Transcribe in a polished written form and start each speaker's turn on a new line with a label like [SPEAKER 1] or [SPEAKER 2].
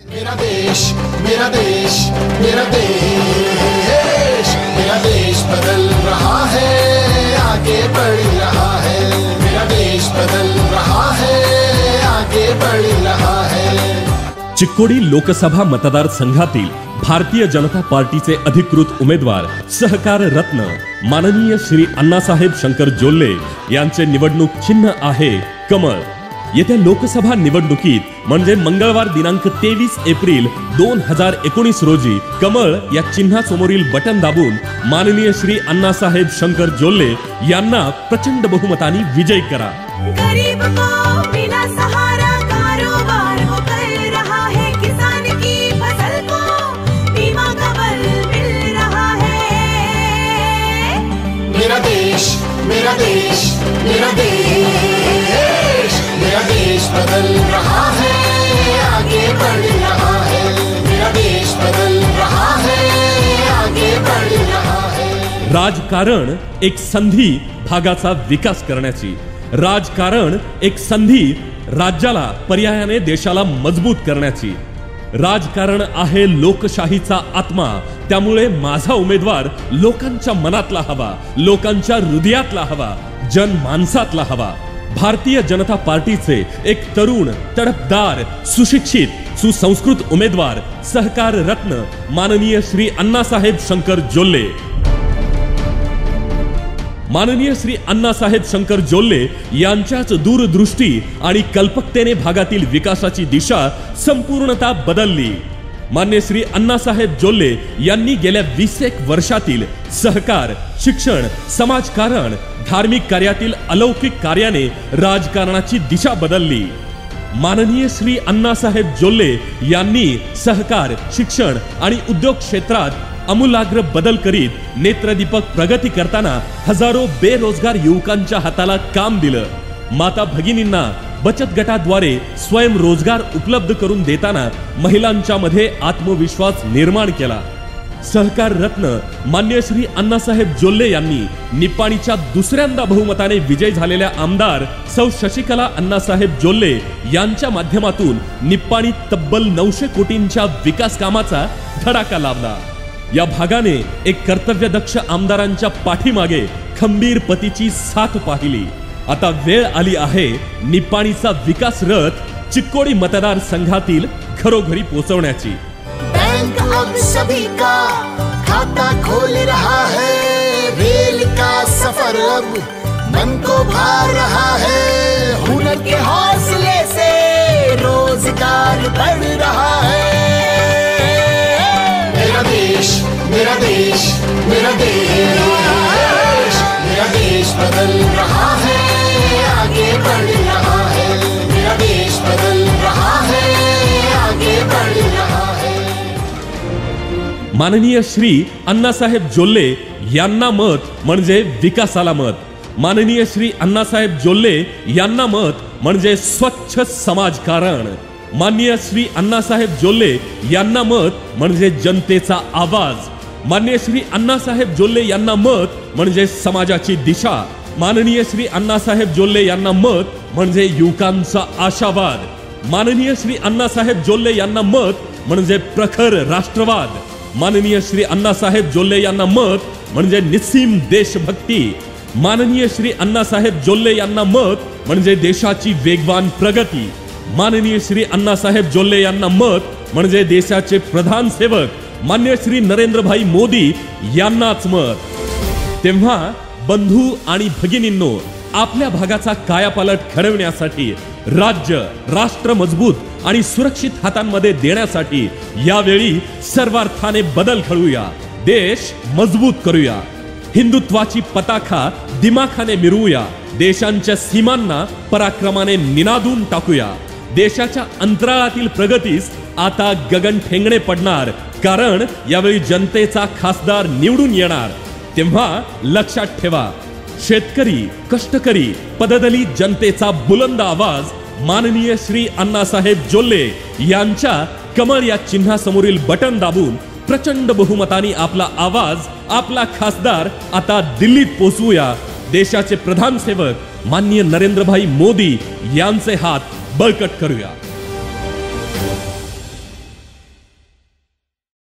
[SPEAKER 1] मेरा देश मेरा देश मेरा देश, मेरा देश बदल रहा है, आगे बढ़ रहा है। मेरा देश बदल रहा है, आगे बढ़ रहा है।
[SPEAKER 2] चिक्कोडी लोकसभा मतदारसंघातील भारतीय जनता पार्टीचे अधिकृत उमेदवार सहकार रत्न माननीय श्री अण्णासाहेब शंकर जोल्ले यांचे निवडणूक चिन्ह आहे कमळ। येत्या लोकसभा निवडणुकीत म्हणजे मंगळवार दिनांक 23 एप्रिल 2019 रोजी कमळ या चिन्हासमोरील बटन दाबून माननीय श्री अण्णासाहेब शंकर जोल्ले यांना प्रचंड बहुमताने विजयी करा।
[SPEAKER 3] गरीब को बिना सहारा कारोबार हो कर रहा है, किसान की फसल को बीमा कवर मिल रहा है।
[SPEAKER 1] मेरा देश मेरा देश मेरा देश, मेरा देश बदल रहा है, आगे बढ़ रहा है। मेरा देश बदल रहा है, आगे बढ़ रहा है।
[SPEAKER 2] राजकारण एक संधी भागाचा विकास करण्याची, राजकारण एक संधी राज्याला पर्यायाने देशाला मजबूत करण्याची। राजकारण आहे लोकशाहीचा आत्मा, त्यामुळे माझा उमेदवार लोकांच्या मनातला हवा, लोकांच्या हृदयातला हवा, जनमानसातला हवा। भारतीय जनता पार्टीचे एक तरुण, तडफदार, सुशिक्षित, सुसंस्कृत उमेदवार सहकार रत्न माननीय श्री अण्णासाहेब शंकर जोल्ले। माननीय श्री अण्णासाहेब शंकर जोल्ले यांच्याच दूरदृष्टी आणि कल्पकतेने भागातील विकासाची दिशा संपूर्णतः बदलली। मान्य श्री अण्णासाहेब जोल्ले यांनी गेल्या 20 वर्षातील सहकार, शिक्षण, समाजकारण, धार्मिक कार्यातील अलौकिक कार्याने राजकारणाची दिशा बदलली। माननीय श्री अण्णासाहेब जोल्ले यांनी सहकार, शिक्षण आणि उद्योग क्षेत्रात आमूलाग्र बदल करीत नेत्रदीपक प्रगती करताना हजारो बेरोजगार युवकांच्या हाताला काम दिलं। माता भगिनींना बचत गटाद्वारे स्वयंरोजगार उपलब्ध करून देताना महिलांच्या मध्ये आत्मविश्वास निर्माण केला। सहकार रत्न मान्य श्री अण्णासाहेब जोल्ले यांनी निपाणीच्या दुसऱ्यांदा बहुमताने विजय झालेल्या आमदार सौ शशिकला अण्णासाहेब जोल्ले यांच्या माध्यमातून निपाणीत तब्बल 900 कोटींच्या विकास कामाचा धडाका लावला। या भागाने एक कर्तव्यदक्ष आमदारांच्या पाठीमागे खंबीरपतीची साथ पाहिली। आता वेळ आली आहे निपाणीचा विकास रथ चिक्कोडी मतदारसंघातील घरोघरी पोहोचवण्याची।
[SPEAKER 1] बैंक अब सभी का खाता खोल रहा है, रेल का सफर अब मन को भा रहा है। हुनर के हौसले से रोजगार बढ़ रहा है। मेरा देश मेरा देश मेरा देश, मेरा देश बदल रहा है, आगे बढ़ रहा है। मेरा देश बदल रहा है, आगे बढ़ रहा है।
[SPEAKER 2] माननीय श्री अण्णासाहेब जोल्ले यांना मत म्हणजे विकासाला मत। माननीय श्री अण्णासाहेब जोल्ले यांना मत म्हणजे स्वच्छ समाजकारण। माननीय श्री अण्णासाहेब जोल्ले यांना मत म्हणजे जनतेचा आवाज। माननीय श्री अण्णासाहेब जोल्ले यांना मत म्हणजे समाजाची दिशा। माननीय श्री अण्णासाहेब जोल्ले यांना मत म्हणजे युवकांचा आशावाद। माननीय श्री अण्णासाहेब जोल्ले यांना मत म्हणजे प्रखर राष्ट्रवाद। माननीय श्री अण्णासाहेब जोल्ले यांना मत म्हणजे निस्सीम देशभक्ती। माननीय श्री अण्णासाहेब जोल्ले यांना मत म्हणजे देशाची वेगवान प्रगती। माननीय श्री अण्णासाहेब जोल्ले यांना मत म्हणजे देशाचे प्रधान सेवक मान्य श्री नरेंद्रभाई मोदी यांनाच मत। तेव्हा बंधू आणि भगिनींनो, आपल्या भागाचा कायापालट घडवण्यासाठी, राज्य राष्ट्र मजबूत आणि सुरक्षित हातांमध्ये देण्यासाठी यावेळी सर्वार्थाने बदल घडवूया, देश मजबूत करूया। हिंदुत्वाची पताका दिमाखाने मिरवूया, देशांच्या सीमांना पराक्रमाने निनादून टाकूया। देशाच्या अंतराळातील प्रगतीस आता गगन ठेंगणे पडणार, कारण यावेळी जनतेचा खासदार निवडून येणार। तेव्हा लक्षात ठेवा, शेतकरी, कष्टकरी, पददलित जनतेचा बुलंद आवाज माननीय श्री अण्णासाहेब जोल्ले यांच्या कमळ या चिन्हासमोरील बटन दाबून प्रचंड बहुमताने आपला आवाज, आपला खासदार आता दिल्लीत पोहोचवूया। देशाचे प्रधान सेवक माननीय नरेंद्रभाई मोदी यांचे हात बळकट करूया।